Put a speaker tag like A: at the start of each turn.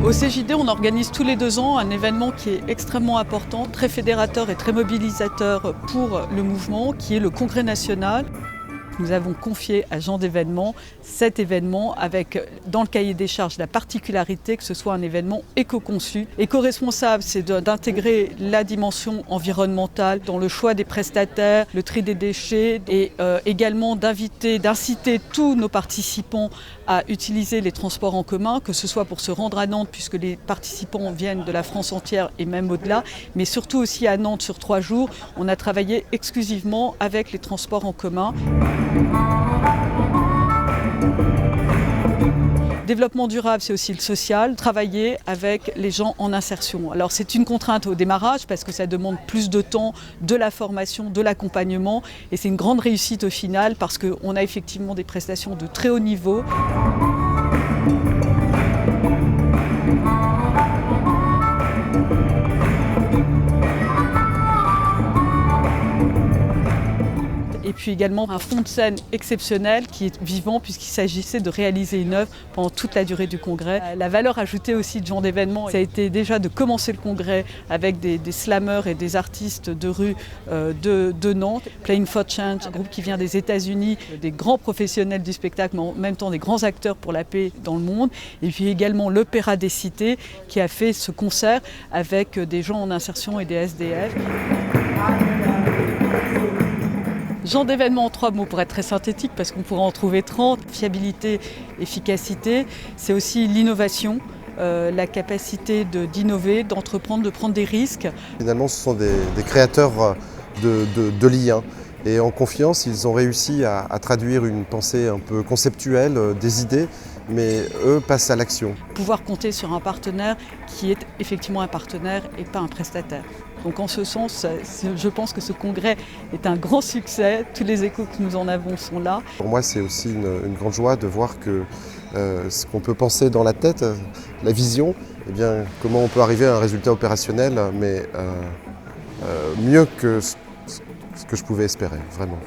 A: Au CJD, on organise tous les 2 ans un événement qui est extrêmement important, très fédérateur et très mobilisateur pour le mouvement, qui est le Congrès national. Nous avons confié à Gens d'événements cet événement avec, dans le cahier des charges, la particularité que ce soit un événement éco-conçu. Éco-responsable, c'est d'intégrer la dimension environnementale dans le choix des prestataires, le tri des déchets et également d'inciter tous nos participants à utiliser les transports en commun, que ce soit pour se rendre à Nantes, puisque les participants viennent de la France entière et même au-delà, mais surtout aussi à Nantes sur 3 jours. On a travaillé exclusivement avec les transports en commun. Développement durable, c'est aussi le social, travailler avec les gens en insertion. Alors c'est une contrainte au démarrage parce que ça demande plus de temps, de la formation, de l'accompagnement et c'est une grande réussite au final parce qu'on a effectivement des prestations de très haut niveau. Et puis également un fond de scène exceptionnel qui est vivant puisqu'il s'agissait de réaliser une œuvre pendant toute la durée du congrès. La valeur ajoutée aussi de Gens d'événements, ça a été déjà de commencer le congrès avec des slammers et des artistes de rue de Nantes. Playing for Change, un groupe qui vient des États-Unis, des grands professionnels du spectacle, mais en même temps des grands acteurs pour la paix dans le monde. Et puis également l'Opéra des Cités qui a fait ce concert avec des gens en insertion et des SDF. Gens d'événements en 3 mots pour être très synthétique parce qu'on pourrait en trouver 30. Fiabilité, efficacité, c'est aussi l'innovation, la capacité d'innover, d'entreprendre, de prendre des risques.
B: Finalement, ce sont des créateurs de liens. Et en confiance, ils ont réussi à traduire une pensée un peu conceptuelle, des idées, mais eux passent à l'action.
A: Pouvoir compter sur un partenaire qui est effectivement un partenaire et pas un prestataire. Donc en ce sens, je pense que ce congrès est un grand succès. Tous les échos que nous en avons sont là.
B: Pour moi, c'est aussi une grande joie de voir que ce qu'on peut penser dans la tête, la vision, eh bien, comment on peut arriver à un résultat opérationnel, mais mieux que ce que je pouvais espérer, vraiment.